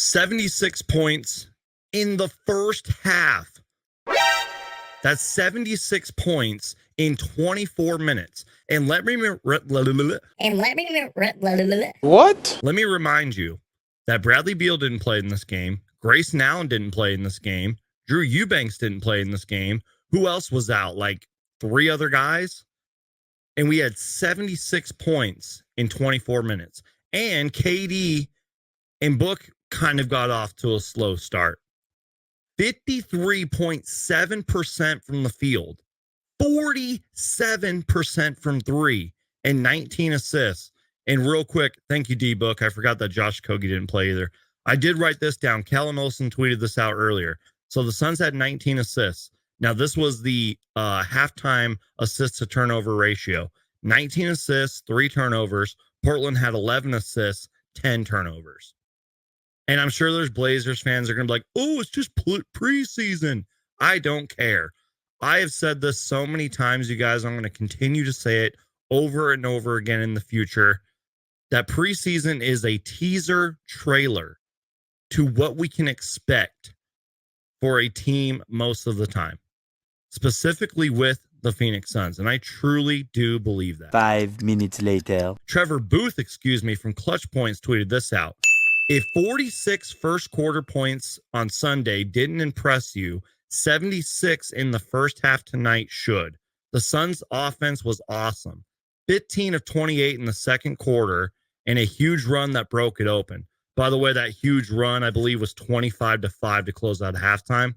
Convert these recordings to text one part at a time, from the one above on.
76 points in the first half. That's 76 points in 24 minutes. And let me remind you that Bradley Beal didn't play in this game. Grayson Allen didn't play in this game. Drew Eubanks didn't play in this game. Who else was out? Like 3 other guys? And we had 76 points in 24 minutes. And KD and Book kind of got off to a slow start. 53.7% from the field, 47% from 3, and 19 assists. And real quick, thank you, D-Book. I forgot that Josh Kogi didn't play either. I did write this down. Kellen Olson tweeted this out earlier. So the Suns had 19 assists. Now, this was the halftime assist to turnover ratio. 19 assists, 3 turnovers. Portland had 11 assists, 10 turnovers. And I'm sure there's Blazers fans that are going to be like, oh, it's just preseason. I don't care. I have said this so many times, you guys. I'm going to continue to say it over and over again in the future, that preseason is a teaser trailer to what we can expect for a team most of the time, specifically with the Phoenix Suns. And I truly do believe that. 5 minutes later. Trevor Booth, from Clutch Points tweeted this out. If 46 first quarter points on Sunday didn't impress you, 76 in the first half tonight should. The Suns' offense was awesome. 15 of 28 in the second quarter and a huge run that broke it open. By the way, that huge run, I believe, was 25-5 to close out halftime. And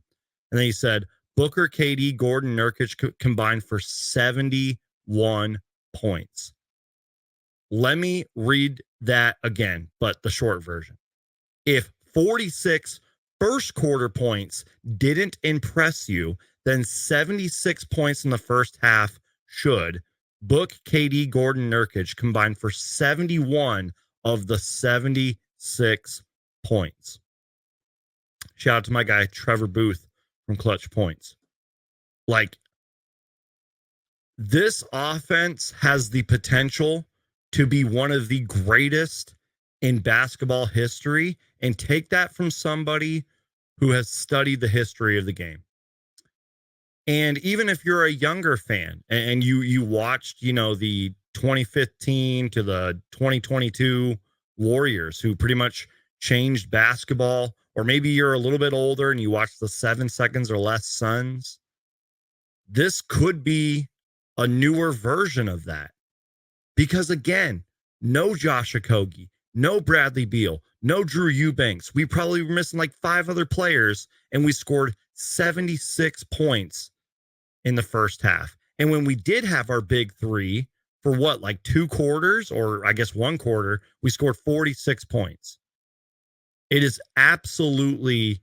then he said, Booker, KD, Gordon, Nurkic combined for 71 points. Let me read that again, but the short version. If 46 first quarter points didn't impress you, then 76 points in the first half should. Book, KD, Gordon, Nurkic combined for 71 of the 76 points. Shout out to my guy, Trevor Booth from Clutch Points. Like, this offense has the potential to be one of the greatest in basketball history, and take that from somebody who has studied the history of the game. And even if you're a younger fan and you watched, the 2015 to the 2022 Warriors who pretty much changed basketball, or maybe you're a little bit older and you watch the 7 seconds or less Suns, this could be a newer version of that. Because again, no Josh Okogie, no Bradley Beal, no Drew Eubanks. We probably were missing like 5 other players, and we scored 76 points in the first half. And when we did have our big 3 for like 2 quarters, or I guess 1 quarter, we scored 46 points. It is absolutely,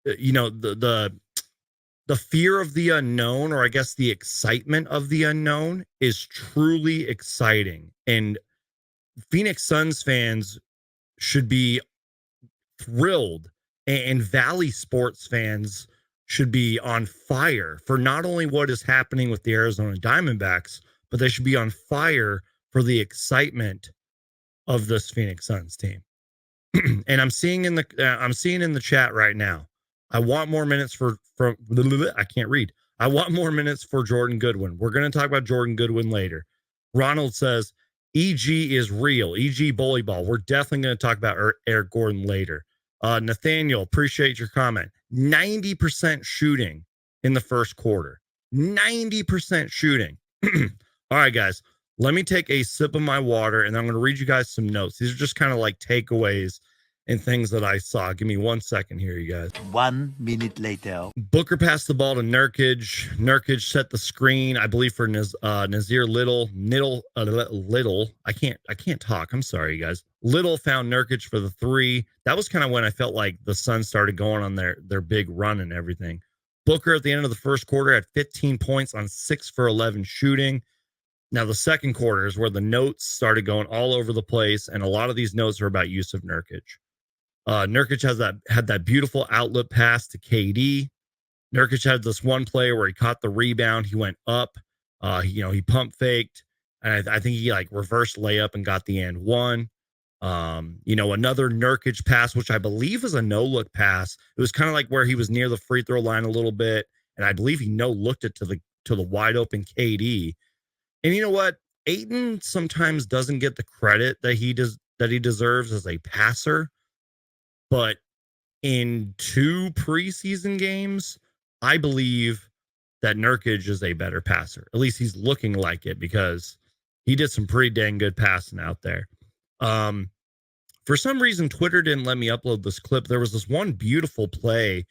the fear of the unknown, or I guess the excitement of the unknown, is truly exciting. And Phoenix Suns fans should be thrilled, and Valley sports fans should be on fire for not only what is happening with the Arizona Diamondbacks, but they should be on fire for the excitement of this Phoenix Suns team. And I'm seeing in the chat right now, I want more minutes I can't read. I want more minutes for Jordan Goodwin. We're going to talk about Jordan Goodwin later. Ronald says, EG is real. EG bully ball. We're definitely going to talk about Eric Gordon later. Nathaniel, appreciate your comment. 90% shooting in the first quarter. 90% shooting. All right, guys, let me take a sip of my water, and I'm going to read you guys some notes. These are just kind of like takeaways and things that I saw. Give me 1 second here, you guys. 1 minute later. Booker passed the ball to Nurkic. Nurkic set the screen, I believe, for Nazir Little. Little. I can't talk. I'm sorry, you guys. Little found Nurkic for the 3. That was kind of when I felt like the Suns started going on their big run and everything. Booker at the end of the first quarter had 15 points on 6 for 11 shooting. Now, the second quarter is where the notes started going all over the place, and a lot of these notes are about Yusuf Nurkic. Nurkic had that beautiful outlet pass to KD. Nurkic had this one play where he caught the rebound. He went up. He pump faked. And I think he reversed layup and got the and one. Another Nurkic pass, which I believe is a no-look pass. It was kind of like where he was near the free throw line a little bit, and I believe he no-looked it to the wide open KD. And you know what? Ayton sometimes doesn't get the credit that he deserves as a passer, but in 2 preseason games, I believe that Nurkic is a better passer. At least he's looking like it because he did some pretty dang good passing out there. For some reason, Twitter didn't let me upload this clip. There was this one beautiful play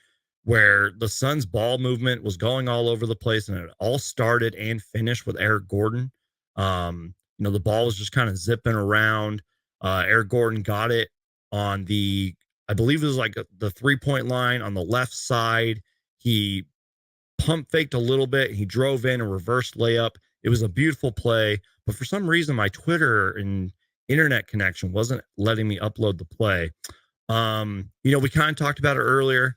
where the Suns' ball movement was going all over the place, and it all started and finished with Eric Gordon. The ball was just kind of zipping around. Eric Gordon got it on I believe it was like the 3-point line on the left side. He pump faked a little bit. He drove in a reverse layup. It was a beautiful play, but for some reason, my Twitter and internet connection wasn't letting me upload the play. We kind of talked about it earlier.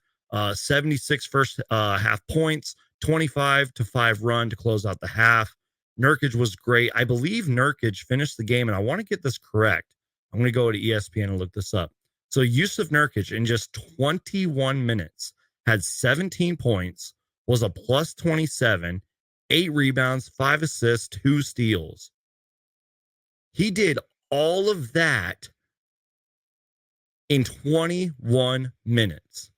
76 first half points, 25-5 run to close out the half. Nurkic was great. I believe Nurkic finished the game, and I want to get this correct. I'm going to go to ESPN and look this up. So Yusuf Nurkic in just 21 minutes had 17 points, was a plus 27, 8 rebounds, 5 assists, 2 steals. He did all of that in 21 minutes.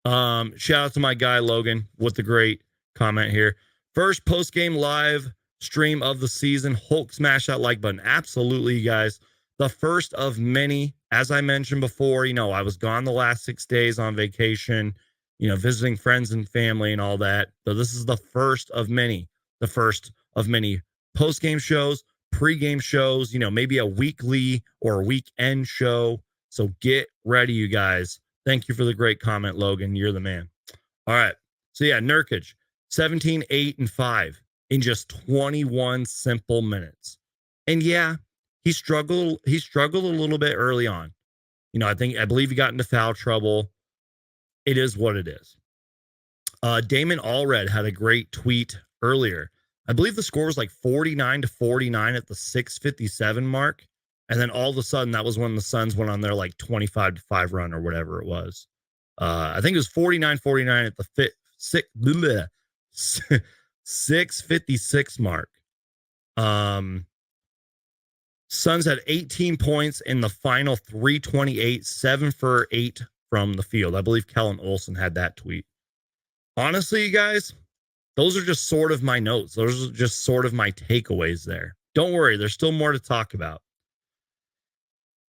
Shout out to my guy Logan with the great comment here. First post-game live stream of the season. Hulk smash that like button. Absolutely, you guys. The first of many. As I mentioned before, I was gone the last 6 days on vacation, visiting friends and family and all that. So this is the first of many. The first of many post-game shows, pre-game shows, maybe a weekly or a weekend show. So get ready, you guys. Thank you for the great comment, Logan. You're the man. All right. So yeah, Nurkic, 17, 8, and 5 in just 21 simple minutes. And yeah, he struggled a little bit early on. I believe he got into foul trouble. It is what it is. Damon Allred had a great tweet earlier. I believe the score was like 49-49 at the 6:57 mark. And then all of a sudden, that was when the Suns went on their like 25-5 run or whatever it was. I think it was 49-49 at the 6:56 mark. Suns had 18 points in the final 3:28, 7 for 8 from the field. I believe Kellen Olson had that tweet. Honestly, you guys, those are just sort of my notes. Those are just sort of my takeaways there. Don't worry, there's still more to talk about.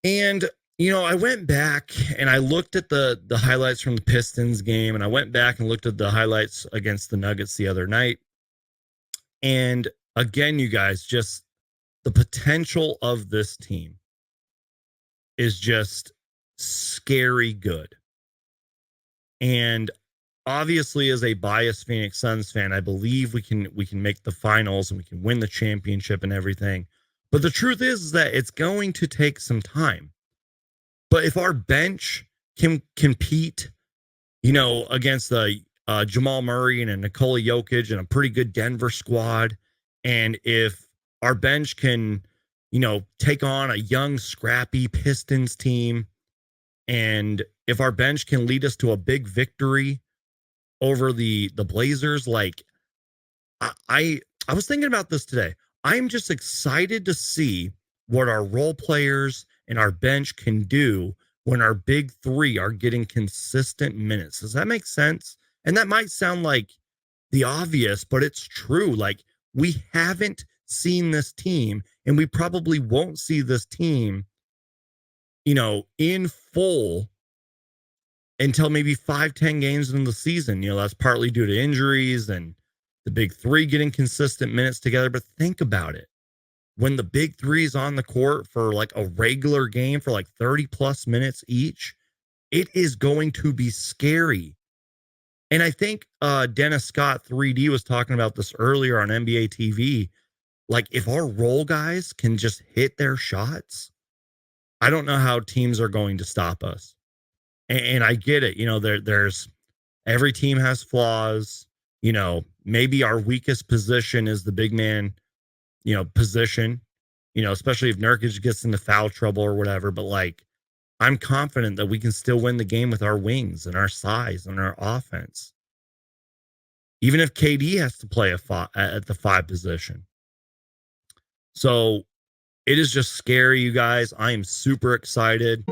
And, I went back and I looked at the highlights from the Pistons game, and I went back and looked at the highlights against the Nuggets the other night. And again, you guys, just the potential of this team is just scary good. And obviously, as a biased Phoenix Suns fan, I believe we can make the finals and we can win the championship and everything. But the truth is that it's going to take some time. But if our bench can compete, against the Jamal Murray and a Nikola Jokic and a pretty good Denver squad, and if our bench can, take on a young, scrappy Pistons team, and if our bench can lead us to a big victory over the Blazers, like I was thinking about this today. I'm just excited to see what our role players and our bench can do when our big three are getting consistent minutes. Does that make sense? And that might sound like the obvious, but it's true. Like, we haven't seen this team, and we probably won't see this team, in full until maybe 5-10 games in the season. That's partly due to injuries and the big three getting consistent minutes together. But think about it. When the big three is on the court for like a regular game for like 30 plus minutes each, it is going to be scary. And I think Dennis Scott 3D was talking about this earlier on NBA TV. Like, if our role guys can just hit their shots, I don't know how teams are going to stop us. And I get it. There's every team has flaws. Maybe our weakest position is the big man, position. especially if Nurkic gets into foul trouble or whatever. But like, I'm confident that we can still win the game with our wings and our size and our offense. Even if KD has to play at the 5 position. So it is just scary, you guys. I am super excited.